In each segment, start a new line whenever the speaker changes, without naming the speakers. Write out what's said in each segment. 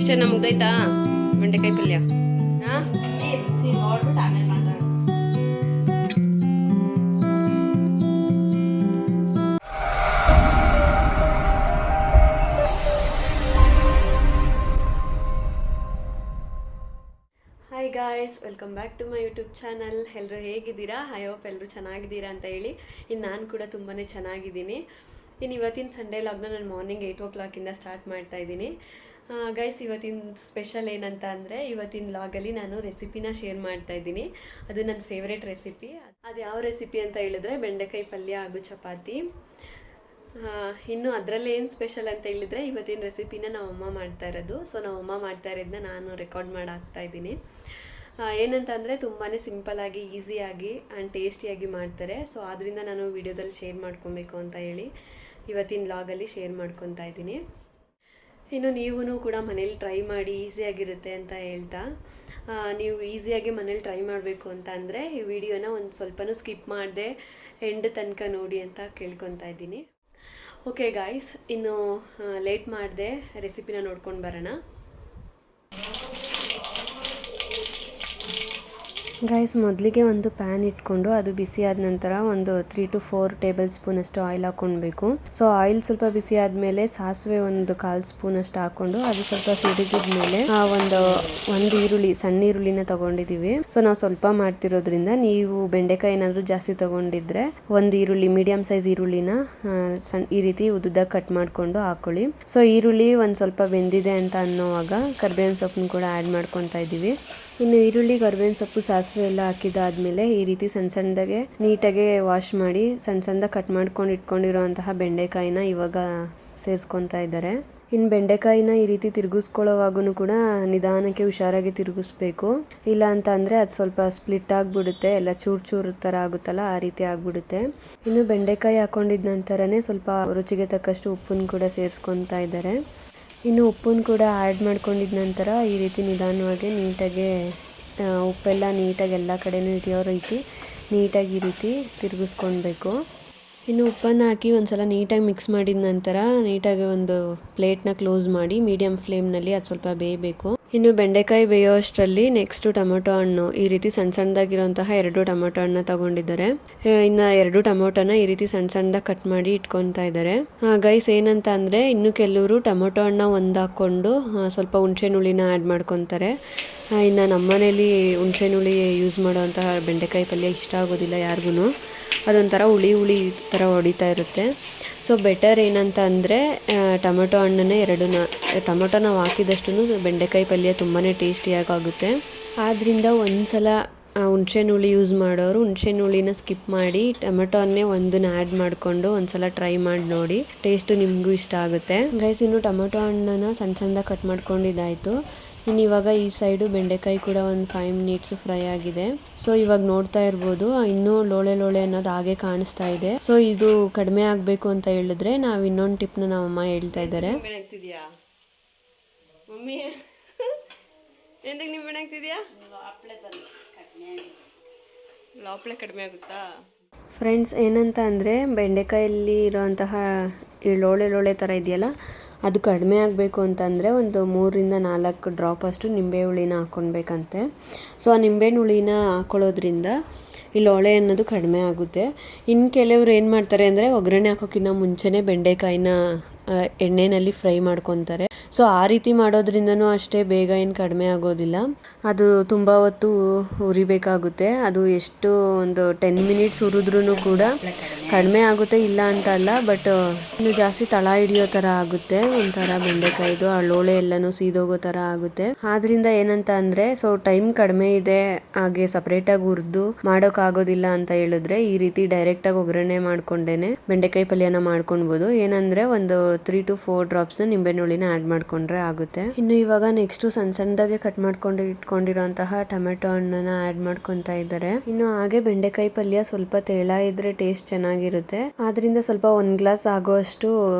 ಇಷ್ಟೇ ಮುಗ್ದೈತಾ ಬೆಂಡೆಕಾಯಿ ಪಲ್ಯ?
ನೋಡ್ಬಿಟ್ಟು ಆಮೇಲೆ ಮಾತಾಡು.
Hi guys, welcome back to my YouTube channel. ಎಲ್ಲರೂ ಹೇಗಿದ್ದೀರಾ? ಐ ಹೋಪ್ ಎಲ್ಲರೂ ಚೆನ್ನಾಗಿದ್ದೀರಾ ಅಂತ ಹೇಳಿ. ಇನ್ನು ನಾನು ಕೂಡ ತುಂಬಾ ಚೆನ್ನಾಗಿದ್ದೀನಿ. ಇನ್ನು ಇವತ್ತಿನ ಸಂಡೇ ಲಾಗ್ನ ನಾನು ಮಾರ್ನಿಂಗ್ 8 o'clock ಸ್ಟಾರ್ಟ್ ಮಾಡ್ತಾ ಇದ್ದೀನಿ. ಗೈಸ್, ಇವತ್ತಿನ ಸ್ಪೆಷಲ್ ಏನಂತ ಅಂದರೆ, ಇವತ್ತಿನ ಲಾಗಲ್ಲಿ ನಾನು ರೆಸಿಪಿನ ಶೇರ್ ಮಾಡ್ತಾ ಇದ್ದೀನಿ. ಅದು ನನ್ನ ಫೇವ್ರೇಟ್ ರೆಸಿಪಿ. ಅದು ಯಾವ ರೆಸಿಪಿ ಅಂತ ಹೇಳಿದ್ರೆ ಬೆಂಡೆಕಾಯಿ ಪಲ್ಯ ಹಾಗೂ ಚಪಾತಿ. ಇನ್ನು ಅದರಲ್ಲಿ ಏನು ಸ್ಪೆಷಲ್ ಅಂತ ಹೇಳಿದರೆ, ಇವತ್ತಿನ ರೆಸಿಪಿನ ನಮ್ಮಮ್ಮ ಮಾಡ್ತಾ ಇರೋದು. ಸೊ ನಮ್ಮಮ್ಮ ಮಾಡ್ತಾ ಇರೋದನ್ನ ನಾನು ರೆಕಾರ್ಡ್ ಮಾಡಿ ಹಾಕ್ತಾ ಇದ್ದೀನಿ. ಏನಂತ ಅಂದರೆ ತುಂಬಾ ಸಿಂಪಲ್ಲಾಗಿ, ಈಸಿಯಾಗಿ ಆ್ಯಂಡ್ ಟೇಸ್ಟಿಯಾಗಿ ಮಾಡ್ತಾರೆ. ಸೊ ಆದ್ದರಿಂದ ನಾನು ವಿಡಿಯೋದಲ್ಲಿ ಶೇರ್ ಮಾಡ್ಕೊಬೇಕು ಅಂತ ಹೇಳಿ ಇವತ್ತಿನ ಲಾಗಲ್ಲಿ ಶೇರ್ ಮಾಡ್ಕೊತಾ ಇದ್ದೀನಿ. ಇನ್ನು ನೀವು ಕೂಡ ಮನೇಲಿ ಟ್ರೈ ಮಾಡಿ, ಈಸಿಯಾಗಿರುತ್ತೆ ಅಂತ ಹೇಳ್ತಾ, ನೀವು ಈಸಿಯಾಗಿ ಮನೇಲಿ ಟ್ರೈ ಮಾಡಬೇಕು ಅಂತ ಅಂದರೆ ಈ ವಿಡಿಯೋನ ಒಂದು ಸ್ವಲ್ಪನೂ ಸ್ಕಿಪ್ ಮಾಡದೆ ಎಂಡ್ ತನಕ ನೋಡಿ ಅಂತ ಕೇಳ್ಕೊತಾ ಇದ್ದೀನಿ. ಓಕೆ ಗಾಯ್ಸ್, ಇನ್ನು ಲೇಟ್ ಮಾಡದೆ ರೆಸಿಪಿನ ನೋಡ್ಕೊಂಡು ಬರೋಣ. ಗೈಸ್, ಮೊದಲಿಗೆ ಒಂದು ಪ್ಯಾನ್ ಇಟ್ಕೊಂಡು ಅದು ಬಿಸಿ ಆದ ನಂತರ ಒಂದು 3 to 4 ಟೇಬಲ್ ಸ್ಪೂನ್ ಅಷ್ಟು ಆಯಿಲ್ ಹಾಕ್ಕೊಳ್ಬೇಕು. ಸೊ ಆಯಿಲ್ ಸ್ವಲ್ಪ ಬಿಸಿ ಆದಮೇಲೆ ಸಾಸಿವೆ ಒಂದು 1/4 ಸ್ಪೂನ್ ಅಷ್ಟು ಹಾಕ್ಕೊಂಡು ಅದು ಸ್ವಲ್ಪ ಸಿಡಿದಿದ್ಮೇಲೆ ಒಂದು ಈರುಳ್ಳಿ, ಸಣ್ಣ ಈರುಳ್ಳಿನ ತಗೊಂಡಿದ್ದೀವಿ. ಸೊ ನಾವು ಸ್ವಲ್ಪ ಮಾಡ್ತಿರೋದ್ರಿಂದ ನೀವು ಬೆಂಡೆಕಾಯಿ ಏನಾದರೂ ಜಾಸ್ತಿ ತಗೊಂಡಿದ್ರೆ ಒಂದು ಈರುಳ್ಳಿ, ಮೀಡಿಯಂ ಸೈಜ್ ಈರುಳ್ಳಿನ ಈ ರೀತಿ ಉದ್ದುದಾಗಿ ಕಟ್ ಮಾಡಿಕೊಂಡು ಹಾಕೊಳ್ಳಿ. ಸೊ ಈರುಳ್ಳಿ ಒಂದು ಸ್ವಲ್ಪ ಬೆಂದಿದೆ ಅಂತ ಅನ್ನೋವಾಗ ಕರಿಬೇವಿನ ಸೊಪ್ಪನ್ನು ಕೂಡ ಆ್ಯಡ್ ಮಾಡ್ಕೊತಾ ಇದ್ದೀವಿ. ಇನ್ನು ಈರುಳ್ಳಿ, ಕರಿಬೇವಿನ ಸೊಪ್ಪು, ಸಾಸಿವೆ ಎಲ್ಲ ಹಾಕಿದಾದ್ಮೇಲೆ ಈ ರೀತಿ ಸಣ್ಣ ಸಣ್ಣದಾಗೆ ನೀಟಾಗಿ ವಾಶ್ ಮಾಡಿ ಸಣ್ಣ ಸಣ್ಣದಾಗಿ ಕಟ್ ಮಾಡ್ಕೊಂಡು ಇಟ್ಕೊಂಡಿರೋಂತಹ ಬೆಂಡೆಕಾಯಿನ ಇವಾಗ ಸೇರಿಸ್ಕೊತಾ ಇದ್ದಾರೆ. ಇನ್ನು ಬೆಂಡೆಕಾಯಿನ ಈ ರೀತಿ ತಿರುಗಿಸ್ಕೊಳ್ಳೋವಾಗೂ ಕೂಡ ನಿಧಾನಕ್ಕೆ ಹುಷಾರಾಗಿ ತಿರುಗಿಸ್ಬೇಕು. ಇಲ್ಲ ಅಂತ ಅಂದರೆ ಅದು ಸ್ವಲ್ಪ ಸ್ಪ್ಲಿಟ್ ಆಗಿಬಿಡುತ್ತೆ, ಎಲ್ಲ ಚೂರು ಚೂರು ಥರ ಆಗುತ್ತಲ್ಲ, ಆ ರೀತಿ ಆಗಿಬಿಡುತ್ತೆ. ಇನ್ನು ಬೆಂಡೆಕಾಯಿ ಹಾಕೊಂಡಿದ ನಂತರನೇ ಸ್ವಲ್ಪ ರುಚಿಗೆ ತಕ್ಕಷ್ಟು ಉಪ್ಪನ್ನು ಕೂಡ ಸೇರಿಸ್ಕೊತಾ ಇದ್ದಾರೆ. ಇನ್ನು ಉಪ್ಪನ್ನು ಕೂಡ ಆ್ಯಡ್ ಮಾಡ್ಕೊಂಡಿದ ನಂತರ ಈ ರೀತಿ ನಿಧಾನವಾಗಿ ನೀಟಾಗಿ ಉಪ್ಪೆಲ್ಲ ನೀಟಾಗಿ ಎಲ್ಲ ಕಡೆನೂ ಹಿಡಿಯೋ ರೀತಿ ನೀಟಾಗಿ ಈ ರೀತಿ ತಿರುಗಿಸ್ಕೊಳ್ಬೇಕು. ಇನ್ನು ಉಪ್ಪನ್ನು ಹಾಕಿ ಒಂದು ಸಲ ನೀಟಾಗಿ ಮಿಕ್ಸ್ ಮಾಡಿದ ನಂತರ ನೀಟಾಗಿ ಒಂದು ಪ್ಲೇಟ್ನ ಕ್ಲೋಸ್ ಮಾಡಿ ಮೀಡಿಯಂ ಫ್ಲೇಮ್ನಲ್ಲಿ ಅದು ಸ್ವಲ್ಪ ಬೇಯಬೇಕು. ಇನ್ನು ಬೆಂಡೆಕಾಯಿ ಬೇಯೋ ಅಷ್ಟರಲ್ಲಿ ನೆಕ್ಸ್ಟು ಟೊಮೊಟೊ ಹಣ್ಣು, ಈ ರೀತಿ ಸಣ್ಣ ಸಣ್ಣದಾಗಿರೋಂತಹ 2 ಟೊಮೊಟೊ ಹಣ್ಣು ತಗೊಂಡಿದ್ದಾರೆ. ಇನ್ನು 2 ಟೊಮೊಟೊನ ಈ ರೀತಿ ಸಣ್ಣ ಸಣ್ಣದಾಗಿ ಕಟ್ ಮಾಡಿ ಇಟ್ಕೊತಾ ಇದ್ದಾರೆ. ಗೈಸ್, ಏನಂತ ಅಂದರೆ ಇನ್ನು ಕೆಲವರು ಟೊಮೊಟೊ ಹಣ್ಣ ಒಂದು ಹಾಕ್ಕೊಂಡು ಸ್ವಲ್ಪ ಹುಣಸೆಹುಳಿನ ಆ್ಯಡ್ ಮಾಡ್ಕೊತಾರೆ. ಇನ್ನು ನಮ್ಮನೇಲಿ ಹುಣಸೆಹುಳಿ ಯೂಸ್ ಮಾಡೋವಂತಹ ಬೆಂಡೆಕಾಯಿ ಪಲ್ಯ ಇಷ್ಟ ಆಗೋದಿಲ್ಲ ಯಾರಿಗೂ. ಅದೊಂಥರ ಹುಳಿ ಥರ ಹೊಡಿತಾ ಇರುತ್ತೆ. ಸೊ ಬೆಟರ್ ಏನಂತ ಅಂದರೆ ಟೊಮೊಟೊ ಹಣ್ಣನ್ನೇ ಟೊಮೊಟೊ ನಾವು ಹಾಕಿದಷ್ಟು ಬೆಂಡೆಕಾಯಿ ಪಲ್ಯ ತುಂಬಾ ಟೇಸ್ಟಿಯಾಗುತ್ತೆ. ಆದ್ದರಿಂದ ಒಂದು ಸಲ ಹುಣಸೆಹುಳಿ ಯೂಸ್ ಮಾಡೋರು ಹುಣಸೆಹುಳಿನ ಸ್ಕಿಪ್ ಮಾಡಿ ಟೊಮೆಟೊನ್ನೇ ಒಂದನ್ನು ಆ್ಯಡ್ ಮಾಡಿಕೊಂಡು ಒಂದು ಸಲ ಟ್ರೈ ಮಾಡಿ ನೋಡಿ, ಟೇಸ್ಟು ನಿಮಗೂ ಇಷ್ಟ ಆಗುತ್ತೆ. ಗೈಸ್, ಇನ್ನು ಟೊಮೊಟೊ ಹಣ್ಣನ್ನು ಸಣ್ಣ ಸಣ್ಣದಾಗಿ ಕಟ್ ಮಾಡ್ಕೊಂಡಿದ್ದಾಯಿತು. ಇನ್ನು ಇವಾಗ ಈ ಸೈಡು ಬೆಂಡೆಕಾಯಿ ಕೂಡ ಒಂದು 5 minutes ಫ್ರೈ ಆಗಿದೆ. ಸೊ ಇವಾಗ ನೋಡ್ತಾ ಇರ್ಬೋದು, ಇನ್ನೂ ಲೋಳೆ ಅನ್ನೋದು ಹಾಗೆ ಕಾಣಿಸ್ತಾ ಇದೆ. ಸೊ ಇದು ಕಡಿಮೆ ಆಗಬೇಕು ಅಂತ ಹೇಳಿದ್ರೆ ನಾವು ಇನ್ನೊಂದು ಟಿಪ್ನ ನಮ್ಮಮ್ಮ ಹೇಳ್ತಾ ಇದ್ದಾರೆ. ಮಮ್ಮಿ ಎಂದಕ್ಕೆ ನಿಂಬೆ ಆಗ್ತಿದ್ಯಾ? ಲಾಪ್ಲೆ ಕಡಿಮೆ ಆಗುತ್ತಾ? ಫ್ರೆಂಡ್ಸ್, ಏನಂತ ಅಂದರೆ ಬೆಂಡೆಕಾಯಲ್ಲಿ ಇರೋಂತಹ ಈ ಲೋಳೆ ಥರ ಇದೆಯಲ್ಲ, ಅದು ಕಡಿಮೆ ಆಗಬೇಕು ಅಂತಂದರೆ ಒಂದು 3 to 4 ಡ್ರಾಪ್ ಅಷ್ಟು ನಿಂಬೆ ಹುಳಿನ ಹಾಕ್ಕೊಳ್ಬೇಕಂತೆ. ಸೊ ಆ ನಿಂಬೆ ಹುಳಿನ ಹಾಕ್ಕೊಳ್ಳೋದ್ರಿಂದ ಈ ಲೋಳೆ ಅನ್ನೋದು ಕಡಿಮೆ ಆಗುತ್ತೆ. ಇನ್ನು ಕೆಲವರು ಏನು ಮಾಡ್ತಾರೆ ಅಂದರೆ ಒಗ್ಗರಣೆ ಹಾಕೋಕ್ಕಿಂತ ಮುಂಚೆನೇ ಬೆಂಡೆಕಾಯಿನ ಎಣ್ಣೆಯಲ್ಲಿ ಫ್ರೈ ಮಾಡ್ಕೊತಾರೆ. ಸೊ ಆ ರೀತಿ ಮಾಡೋದ್ರಿಂದನೂ ಅಷ್ಟೇ ಬೇಗ ಏನು ಕಡಿಮೆ ಆಗೋದಿಲ್ಲ, ಅದು ತುಂಬ ಹೊತ್ತು ಹುರಿಬೇಕಾಗುತ್ತೆ. ಅದು ಎಷ್ಟು ಒಂದು 10 minutes ಹುರಿದ್ರೂ ಕೂಡ ಕಡಿಮೆ ಆಗುತ್ತೆ, ಇಲ್ಲ ಅಂತ ಅಲ್ಲ. ಬಟ್ ಇನ್ನು ಜಾಸ್ತಿ ತಳ ಹಿಡಿಯೋ ಥರ ಆಗುತ್ತೆ, ಒಂಥರ ಬೆಂಡೆಕಾಯಿದು ಆ ಲೋಳೆ ಎಲ್ಲನೂ ಸೀದೋಗೋ ಥರ ಆಗುತ್ತೆ. ಆದ್ರಿಂದ ಏನಂತ ಅಂದರೆ, ಸೊ ಟೈಮ್ ಕಡಿಮೆ ಇದೆ, ಹಾಗೆ ಸಪ್ರೇಟಾಗಿ ಹುರಿದು ಮಾಡೋಕ್ಕಾಗೋದಿಲ್ಲ ಅಂತ ಹೇಳಿದ್ರೆ ಈ ರೀತಿ ಡೈರೆಕ್ಟಾಗಿ ಒಗ್ಗರಣೆ ಮಾಡ್ಕೊಂಡೇನೆ ಬೆಂಡೆಕಾಯಿ ಪಲ್ಯನ ಮಾಡ್ಕೊಳ್ಬೋದು. ಏನಂದರೆ ಒಂದು 3 to 4 ಡ್ರಾಪ್ಸ್ನ ನಿಂಬೆಹುಳಿನ ಆ್ಯಡ್ ಮಾಡ್ಕೊಂಡ್ರೆ ಆಗುತ್ತೆ. ಇನ್ನು ಇವಾಗ ನೆಕ್ಸ್ಟು ಸಣ್ಣ ಸಣ್ಣದಾಗೆ ಕಟ್ ಮಾಡ್ಕೊಂಡು ಇಟ್ಕೊಂಡಿರೋಂತಹ ಟೊಮೆಟೊ ಹಣ್ಣನ್ನ ಆ್ಯಡ್ ಮಾಡ್ಕೊತಾ ಇದ್ದಾರೆ. ಇನ್ನು ಹಾಗೆ ಬೆಂಡೆಕಾಯಿ ಪಲ್ಯ ಸ್ವಲ್ಪ ತೆಳ ಇದ್ರೆ ಟೇಸ್ಟ್ ಚೆನ್ನಾಗಿರುತ್ತೆ. ಆದ್ರಿಂದ ಸ್ವಲ್ಪ 1 ಗ್ಲಾಸ್ ಆಗೋಷ್ಟು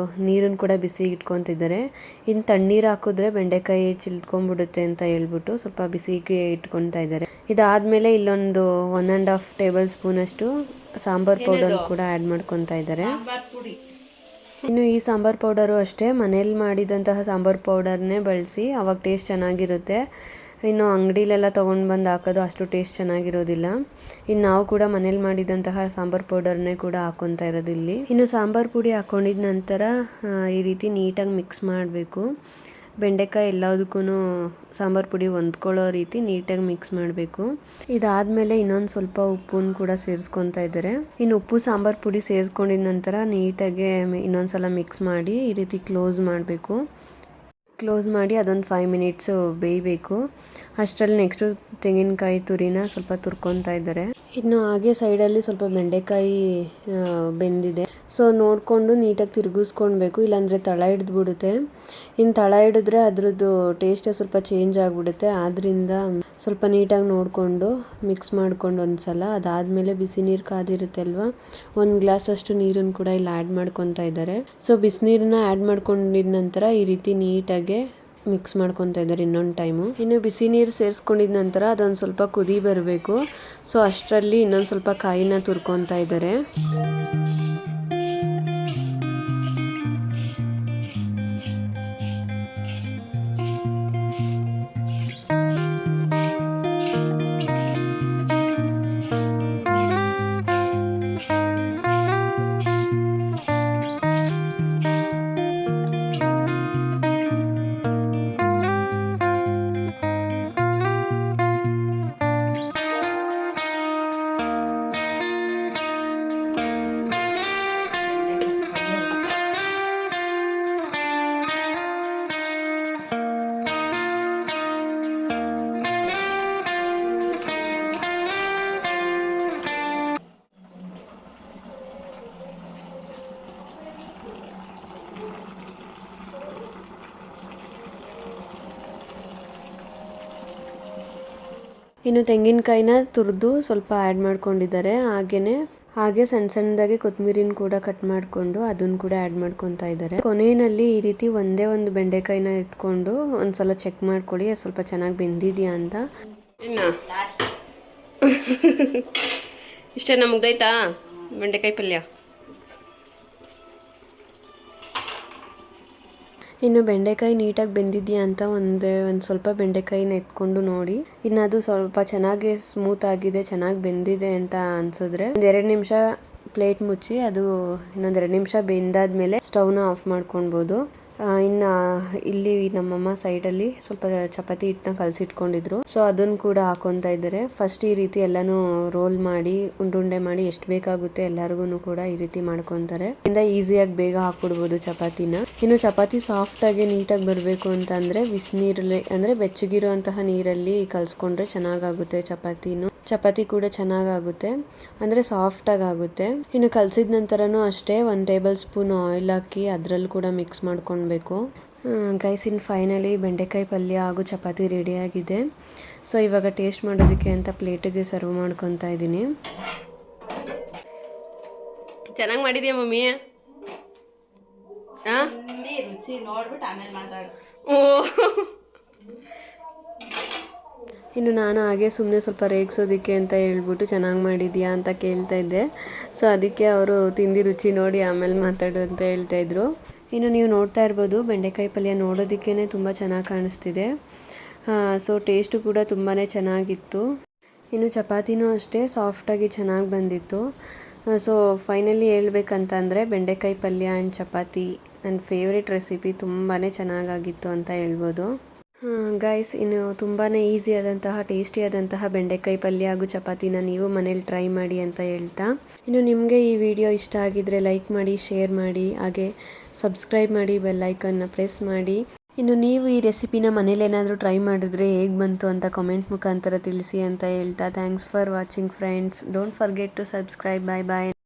ನೀರನ್ನು ಕೂಡ ಬಿಸಿ ಇಟ್ಕೊತಿದ್ದಾರೆ. ಇನ್ನು ತಣ್ಣೀರು ಹಾಕಿದ್ರೆ ಬೆಂಡೆಕಾಯಿ ಚಿಲ್ತ್ಕೊಂಡ್ಬಿಡುತ್ತೆ ಅಂತ ಹೇಳ್ಬಿಟ್ಟು ಸ್ವಲ್ಪ ಬಿಸಿಗೆ ಇಟ್ಕೊತಾ ಇದ್ದಾರೆ. ಇದಾದ್ಮೇಲೆ ಇಲ್ಲೊಂದು 1.5 ಟೇಬಲ್ ಸ್ಪೂನ್ ಅಷ್ಟು ಸಾಂಬಾರ್ ಪೌಡರ್ ಕೂಡ ಆ್ಯಡ್ ಮಾಡ್ಕೊತಾ ಇದ್ದಾರೆ. ಇನ್ನು ಈ ಸಾಂಬಾರು ಪೌಡರು ಅಷ್ಟೇ ಮನೇಲಿ ಮಾಡಿದಂತಹ ಸಾಂಬಾರು ಪೌಡರ್ನೇ ಬಳಸಿ ಅವಾಗ ಟೇಸ್ಟ್ ಚೆನ್ನಾಗಿರುತ್ತೆ. ಇನ್ನು ಅಂಗಡಿಲೆಲ್ಲ ತೊಗೊಂಡು ಬಂದು ಹಾಕೋದು ಅಷ್ಟು ಟೇಸ್ಟ್ ಚೆನ್ನಾಗಿರೋದಿಲ್ಲ. ಇನ್ನು ನಾವು ಕೂಡ ಮನೇಲಿ ಮಾಡಿದಂತಹ ಸಾಂಬಾರು ಪೌಡರ್ನೇ ಕೂಡ ಹಾಕ್ಕೊತಾ ಇರೋದು ಇಲ್ಲಿ. ಇನ್ನು ಸಾಂಬಾರು ಪುಡಿ ಹಾಕ್ಕೊಂಡಿದ ನಂತರ ಈ ರೀತಿ ನೀಟಾಗಿ ಮಿಕ್ಸ್ ಮಾಡಬೇಕು. ಬೆಂಡೆಕಾಯಿ ಎಲ್ಲದಕ್ಕೂ ಸಾಂಬಾರು ಪುಡಿ ಹೊಂದ್ಕೊಳ್ಳೋ ರೀತಿ ನೀಟಾಗಿ ಮಿಕ್ಸ್ ಮಾಡಬೇಕು. ಇದಾದಮೇಲೆ ಇನ್ನೊಂದು ಸ್ವಲ್ಪ ಉಪ್ಪನ್ನು ಕೂಡ ಸೇರಿಸ್ಕೊತಾ ಇದ್ದಾರೆ. ಇನ್ನು ಉಪ್ಪು ಸಾಂಬಾರು ಪುಡಿ ಸೇರಿಸ್ಕೊಂಡಿದ ನಂತರ ನೀಟಾಗಿ ಇನ್ನೊಂದು ಸಲ ಮಿಕ್ಸ್ ಮಾಡಿ ಈ ರೀತಿ ಕ್ಲೋಸ್ ಮಾಡಬೇಕು. ಕ್ಲೋಸ್ ಮಾಡಿ ಅದೊಂದು 5 ಮಿನಿಟ್ಸು ಬೇಯಬೇಕು. ಅಷ್ಟರಲ್ಲಿ ನೆಕ್ಸ್ಟು ತೆಂಗಿನಕಾಯಿ ತುರಿನ ಸ್ವಲ್ಪ ತುರ್ಕೊತಾ ಇದ್ದಾರೆ. ಇನ್ನು ಹಾಗೆ ಸೈಡಲ್ಲಿ ಸ್ವಲ್ಪ ಬೆಂಡೆಕಾಯಿ ಬೆಂದಿದೆ. ಸೊ ನೋಡಿಕೊಂಡು ನೀಟಾಗಿ ತಿರುಗಿಸ್ಕೊಳ್ಬೇಕು, ಇಲ್ಲಾಂದರೆ ತಳ ಹಿಡಿದ್ಬಿಡುತ್ತೆ. ಇನ್ನು ತಳ ಹಿಡಿದ್ರೆ ಅದ್ರದ್ದು ಟೇಸ್ಟೇ ಸ್ವಲ್ಪ ಚೇಂಜ್ ಆಗಿಬಿಡುತ್ತೆ. ಆದ್ದರಿಂದ ಸ್ವಲ್ಪ ನೀಟಾಗಿ ನೋಡಿಕೊಂಡು ಮಿಕ್ಸ್ ಮಾಡ್ಕೊಂಡು ಒಂದು ಸಲ ಅದಾದಮೇಲೆ ಬಿಸಿ ನೀರು ಕಾದಿರುತ್ತೆ ಅಲ್ವಾ, 1 ಗ್ಲಾಸಷ್ಟು ನೀರನ್ನು ಕೂಡ ಇಲ್ಲಿ ಆ್ಯಡ್ ಮಾಡ್ಕೊತಾ ಇದ್ದಾರೆ. ಸೊ ಬಿಸಿನೀರನ್ನ ಆ್ಯಡ್ ಮಾಡ್ಕೊಂಡಿದ ನಂತರ ಈ ರೀತಿ ನೀಟಾಗಿ ಮಿಕ್ಸ್ ಮಾಡ್ಕೊತಾ ಇದ್ದಾರೆ ಇನ್ನೊಂದು ಟೈಮು. ಇನ್ನು ಬಿಸಿ ನೀರು ಸೇರಿಸ್ಕೊಂಡಿದ ನಂತರ ಅದೊಂದು ಸ್ವಲ್ಪ ಕುದಿ ಬರಬೇಕು. ಸೊ ಅಷ್ಟರಲ್ಲಿ ಇನ್ನೊಂದು ಸ್ವಲ್ಪ ಕಾಯಿನ ತುರ್ಕೊತಾ ಇದ್ದಾರೆ. ಇನ್ನು ತೆಂಗಿನಕಾಯಿನ ತುರಿದು ಸ್ವಲ್ಪ ಆ್ಯಡ್ ಮಾಡ್ಕೊಂಡಿದ್ದಾರೆ. ಹಾಗೆ ಸಣ್ಣ ಸಣ್ಣದಾಗಿ ಕೊತ್ತಂಬರಿನ ಕೂಡ ಕಟ್ ಮಾಡಿಕೊಂಡು ಅದನ್ನು ಕೂಡ ಆ್ಯಡ್ ಮಾಡ್ಕೊತಾ ಇದ್ದಾರೆ. ಕೊನೆಯಲ್ಲಿ ಈ ರೀತಿ ಒಂದೇ ಒಂದು ಬೆಂಡೆಕಾಯಿನ ಎತ್ಕೊಂಡು ಒಂದ್ಸಲ ಚೆಕ್ ಮಾಡ್ಕೊಳ್ಳಿ ಅದು ಸ್ವಲ್ಪ ಚೆನ್ನಾಗಿ ಬೆಂದಿದೆಯಾ ಅಂತ. ಇಷ್ಟೇ ಮುಗ್ದೈತಾ ಬೆಂಡೆಕಾಯಿ ಪಲ್ಯ. ಇನ್ನು ಬೆಂಡೆಕಾಯಿ ನೀಟಾಗಿ ಬೆಂದಿದೆಯಾ ಅಂತ ಒಂದು ಸ್ವಲ್ಪ ಬೆಂಡೆಕಾಯಿನ ಎತ್ಕೊಂಡು ನೋಡಿ. ಇನ್ನು ಅದು ಸ್ವಲ್ಪ ಚೆನ್ನಾಗಿ ಸ್ಮೂತ್ ಆಗಿದೆ, ಚೆನ್ನಾಗಿ ಬೆಂದಿದೆ ಅಂತ ಅನ್ಸಿದ್ರೆ 2 ನಿಮಿಷ ಪ್ಲೇಟ್ ಮುಚ್ಚಿ ಅದು ಇನ್ನೊಂದು 2 ನಿಮಿಷ ಬೆಂದಾದ್ಮೇಲೆ ಸ್ಟವ್ನ ಆಫ್ ಮಾಡ್ಕೊಳ್ಬೋದು. ಇನ್ನು ಇಲ್ಲಿ ನಮ್ಮಮ್ಮ ಸೈಡಲ್ಲಿ ಸ್ವಲ್ಪ ಚಪಾತಿ ಹಿಟ್ಟನ್ನ ಕಲಸಿಟ್ಕೊಂಡಿದ್ರು. ಸೊ ಅದನ್ನು ಕೂಡ ಹಾಕೊತಾ ಇದ್ದಾರೆ. ಫಸ್ಟ್ ಈ ರೀತಿ ಎಲ್ಲಾನು ರೋಲ್ ಮಾಡಿ ಉಂಡೆ ಮಾಡಿ ಎಷ್ಟು ಬೇಕಾಗುತ್ತೆ ಎಲ್ಲರಿಗೂ ಕೂಡ ಈ ರೀತಿ ಮಾಡ್ಕೊತಾರೆ. ಇಂದ ಈಸಿಯಾಗಿ ಬೇಗ ಹಾಕ್ಬಿಡ್ಬೋದು ಚಪಾತಿನ. ಇನ್ನು ಚಪಾತಿ ಸಾಫ್ಟ್ ಆಗಿ ನೀಟಾಗಿ ಬರಬೇಕು ಅಂತಂದ್ರೆ ಬಿಸಿನೀರಲ್ಲಿ ಅಂದ್ರೆ ಬೆಚ್ಚಗಿರುವಂತಹ ನೀರಲ್ಲಿ ಕಲ್ಸ್ಕೊಂಡ್ರೆ ಚೆನ್ನಾಗಾಗುತ್ತೆ. ಚಪಾತಿ ಕೂಡ ಚೆನ್ನಾಗಾಗುತ್ತೆ, ಅಂದರೆ ಸಾಫ್ಟಾಗಿ ಆಗುತ್ತೆ. ಇನ್ನು ಕಲಸಿದ ನಂತರನೂ ಅಷ್ಟೇ 1 ಟೇಬಲ್ ಸ್ಪೂನ್ ಆಯಿಲ್ ಹಾಕಿ ಅದರಲ್ಲಿ ಕೂಡ ಮಿಕ್ಸ್ ಮಾಡ್ಕೊಳ್ಬೇಕು. ಗೈಸ್ ಇನ್ನು ಫೈನಲಿ ಬೆಂಡೆಕಾಯಿ ಪಲ್ಯ ಹಾಗೂ ಚಪಾತಿ ರೆಡಿಯಾಗಿದೆ. ಸೊ ಇವಾಗ ಟೇಸ್ಟ್ ಮಾಡೋದಕ್ಕೆ ಅಂತ ಪ್ಲೇಟಿಗೆ ಸರ್ವ್ ಮಾಡ್ಕೊತಾ ಇದ್ದೀನಿ. ಚೆನ್ನಾಗಿ ಮಾಡಿದ್ಯಾ ಮಮ್ಮಿ?
ರುಚಿ ನೋಡ್ಬಿಟ್ಟು ಆಮೇಲೆ ಮಾತಾಡು.
ಇನ್ನು ನಾನು ಹಾಗೆ ಸುಮ್ಮನೆ ಸ್ವಲ್ಪ ರೇಗಿಸೋದಕ್ಕೆ ಅಂತ ಹೇಳ್ಬಿಟ್ಟು ಚೆನ್ನಾಗಿ ಮಾಡಿದ್ಯಾ ಅಂತ ಕೇಳ್ತಾ ಇದ್ದೆ. ಸೊ ಅದಕ್ಕೆ ಅವರು ತಿಂದು ರುಚಿ ನೋಡಿ ಆಮೇಲೆ ಮಾತಾಡು ಅಂತ ಹೇಳ್ತಾಯಿದ್ರು. ಇನ್ನು ನೀವು ನೋಡ್ತಾ ಇರ್ಬೋದು ಬೆಂಡೆಕಾಯಿ ಪಲ್ಯ ನೋಡೋದಕ್ಕೇ ತುಂಬ ಚೆನ್ನಾಗಿ ಕಾಣಿಸ್ತಿದೆ. ಸೊ ಟೇಸ್ಟು ಕೂಡ ತುಂಬಾ ಚೆನ್ನಾಗಿತ್ತು. ಇನ್ನು ಚಪಾತಿನೂ ಅಷ್ಟೇ ಸಾಫ್ಟಾಗಿ ಚೆನ್ನಾಗಿ ಬಂದಿತ್ತು. ಸೊ ಫೈನಲಿ ಹೇಳ್ಬೇಕಂತಂದರೆ ಬೆಂಡೆಕಾಯಿ ಪಲ್ಯ ಆ್ಯಂಡ್ ಚಪಾತಿ ನನ್ನ ಫೇವ್ರೆಟ್ ರೆಸಿಪಿ, ತುಂಬಾ ಚೆನ್ನಾಗಾಗಿತ್ತು ಅಂತ ಹೇಳ್ಬೋದು. ಗೈಸ್ ಇನ್ನು ತುಂಬಾ ಈಸಿಯಾದಂತಹ ಟೇಸ್ಟಿಯಾದಂತಹ ಬೆಂಡೆಕಾಯಿ ಪಲ್ಯ ಹಾಗೂ ಚಪಾತಿನ ನೀವು ಮನೇಲಿ ಟ್ರೈ ಮಾಡಿ ಅಂತ ಹೇಳ್ತಾ, ಇನ್ನು ನಿಮಗೆ ಈ ವಿಡಿಯೋ ಇಷ್ಟ ಆಗಿದ್ದರೆ ಲೈಕ್ ಮಾಡಿ, ಶೇರ್ ಮಾಡಿ, ಹಾಗೆ ಸಬ್ಸ್ಕ್ರೈಬ್ ಮಾಡಿ, ಬೆಲ್ ಐಕನ್ನ ಪ್ರೆಸ್ ಮಾಡಿ. ಇನ್ನು ನೀವು ಈ ರೆಸಿಪಿನ ಮನೇಲಿ ಏನಾದರೂ ಟ್ರೈ ಮಾಡಿದ್ರೆ ಹೇಗೆ ಬಂತು ಅಂತ ಕಮೆಂಟ್ ಮುಖಾಂತರ ತಿಳಿಸಿ ಅಂತ ಹೇಳ್ತಾ, thanks for watching friends. Don't forget to subscribe. Bye bye.